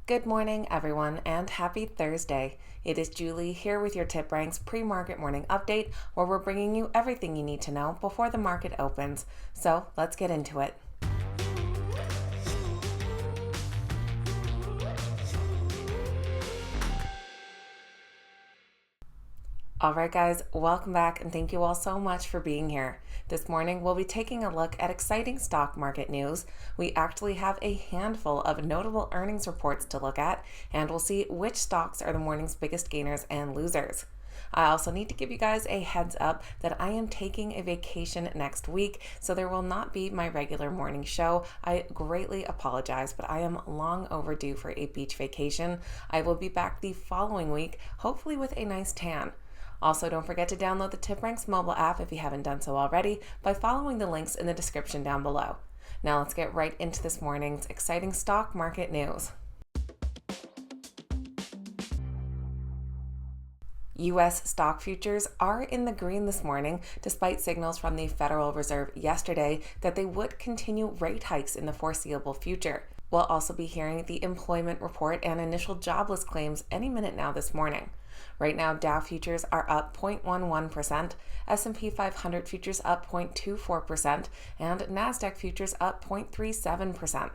Good morning, everyone, and happy Thursday. It is Julie here with your TipRanks pre-market morning update, where we're bringing you everything you need to know before the market opens. So let's get into it. Alright guys, welcome back and thank you all so much for being here. This morning we'll be taking a look at exciting stock market news. We actually have a handful of notable earnings reports to look at, and we'll see which stocks are the morning's biggest gainers and losers. I also need to give you guys a heads up that I am taking a vacation next week, so there will not be my regular morning show. I greatly apologize, but I am long overdue for a beach vacation. I will be back the following week, hopefully with a nice tan. Also, don't forget to download the TipRanks mobile app if you haven't done so already by following the links in the description down below. Now let's get right into this morning's exciting stock market news. U.S. stock futures are in the green this morning, despite signals from the Federal Reserve yesterday that they would continue rate hikes in the foreseeable future. We'll also be hearing the employment report and initial jobless claims any minute now this morning. Right now, Dow futures are up 0.11%, S&P 500 futures up 0.24%, and NASDAQ futures up 0.37%.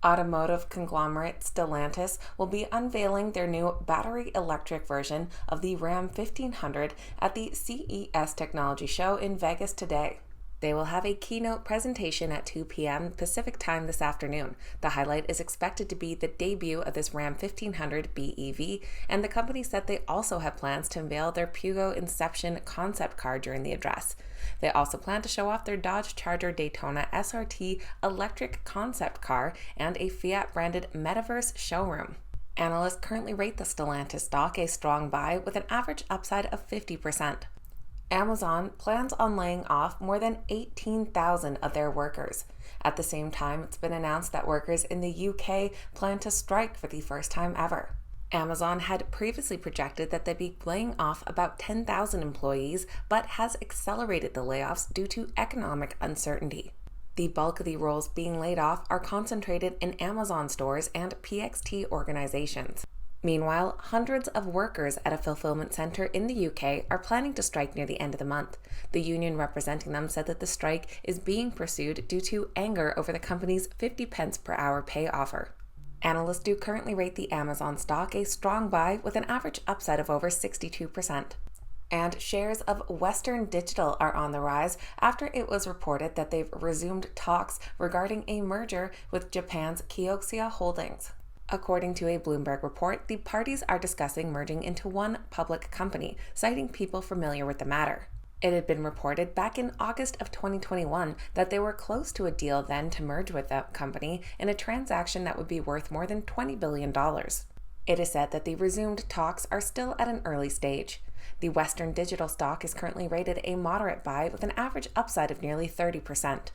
Automotive conglomerate Stellantis will be unveiling their new battery electric version of the Ram 1500 at the CES Technology Show in Vegas today. They will have a keynote presentation at 2 p.m. Pacific time this afternoon. The highlight is expected to be the debut of this Ram 1500 BEV, and the company said they also have plans to unveil their Pugo Inception concept car during the address. They also plan to show off their Dodge Charger Daytona SRT electric concept car and a Fiat-branded Metaverse showroom. Analysts currently rate the Stellantis stock a strong buy with an average upside of 50%. Amazon plans on laying off more than 18,000 of their workers. At the same time, it's been announced that workers in the UK plan to strike for the first time ever. Amazon had previously projected that they'd be laying off about 10,000 employees, but has accelerated the layoffs due to economic uncertainty. The bulk of the roles being laid off are concentrated in Amazon stores and PXT organizations. Meanwhile, hundreds of workers at a fulfillment center in the UK are planning to strike near the end of the month. The union representing them said that the strike is being pursued due to anger over the company's 50 pence per hour pay offer. Analysts do currently rate the Amazon stock a strong buy with an average upside of over 62%. And shares of Western Digital are on the rise after it was reported that they've resumed talks regarding a merger with Japan's Kioxia Holdings. According to a Bloomberg report, the parties are discussing merging into one public company, citing people familiar with the matter. It had been reported back in August of 2021 that they were close to a deal then to merge with that company in a transaction that would be worth more than $20 billion. It is said that the resumed talks are still at an early stage. The Western Digital stock is currently rated a moderate buy with an average upside of nearly 30%.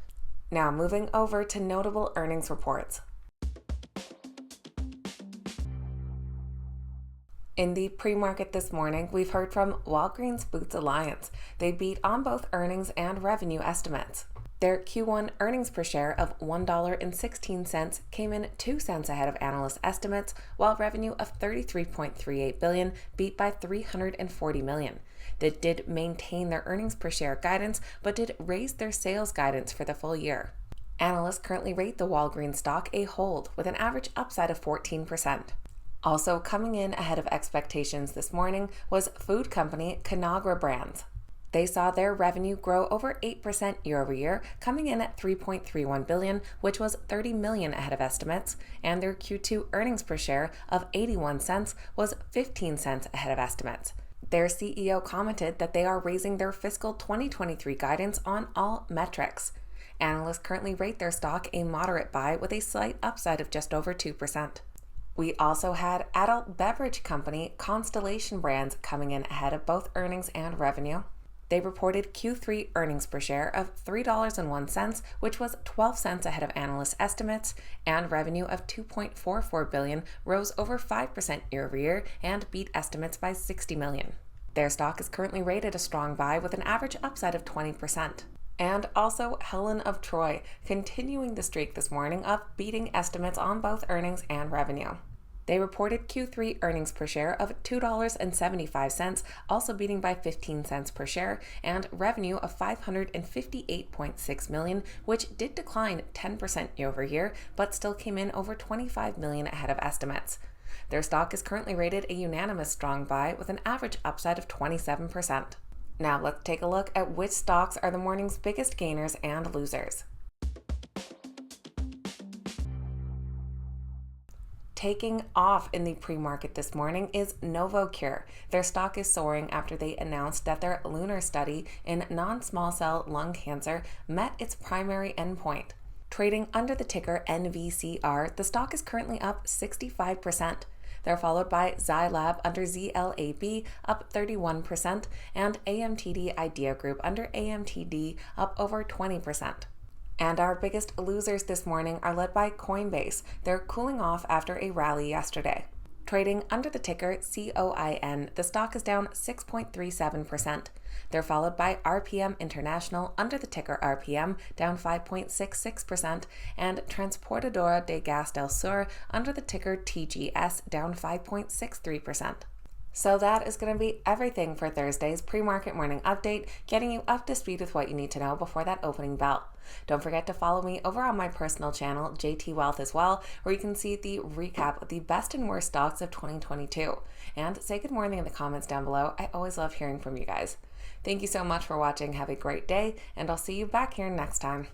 Now moving over to notable earnings reports. In the pre-market this morning, we've heard from Walgreens Boots Alliance. They beat on both earnings and revenue estimates. Their Q1 earnings per share of $1.16 came in 2 cents ahead of analyst estimates, while revenue of $33.38 billion beat by $340 million. They did maintain their earnings per share guidance, but did raise their sales guidance for the full year. Analysts currently rate the Walgreens stock a hold with an average upside of 14%. Also coming in ahead of expectations this morning was food company Conagra Brands. They saw their revenue grow over 8% year over year, coming in at $3.31 billion, which was $30 million ahead of estimates, and their Q2 earnings per share of 81 cents was 15 cents ahead of estimates. Their CEO commented that they are raising their fiscal 2023 guidance on all metrics. Analysts currently rate their stock a moderate buy with a slight upside of just over 2%. We also had adult beverage company Constellation Brands coming in ahead of both earnings and revenue. They reported Q3 earnings per share of $3.01, which was 12 cents ahead of analyst estimates, and revenue of $2.44 billion rose over 5% year over year and beat estimates by $60 million. Their stock is currently rated a strong buy with an average upside of 20%. And also Helen of Troy, continuing the streak this morning of beating estimates on both earnings and revenue. They reported Q3 earnings per share of $2.75, also beating by 15 cents per share, and revenue of $558.6 million, which did decline 10% year over year, but still came in over $25 million ahead of estimates. Their stock is currently rated a unanimous strong buy with an average upside of 27%. Now let's take a look at which stocks are the morning's biggest gainers and losers. Taking off in the pre-market this morning is Novocure. Their stock is soaring after they announced that their LUNAR study in non-small cell lung cancer met its primary endpoint. Trading under the ticker NVCR, the stock is currently up 65%. They're followed by Zylab under ZLAB, up 31%, and AMTD Idea Group under AMTD, up over 20%. And our biggest losers this morning are led by Coinbase. They're cooling off after a rally yesterday. Trading under the ticker COIN, the stock is down 6.37%. They're followed by RPM International under the ticker RPM, down 5.66%, and Transportadora de Gas del Sur under the ticker TGS, down 5.63%. So that is going to be everything for Thursday's pre-market morning update, getting you up to speed with what you need to know before that opening bell. Don't forget to follow me over on my personal channel, JT Wealth, as well, where you can see the recap of the best and worst stocks of 2022. And say good morning in the comments down below. I always love hearing from you guys. Thank you so much for watching. Have a great day, and I'll see you back here next time.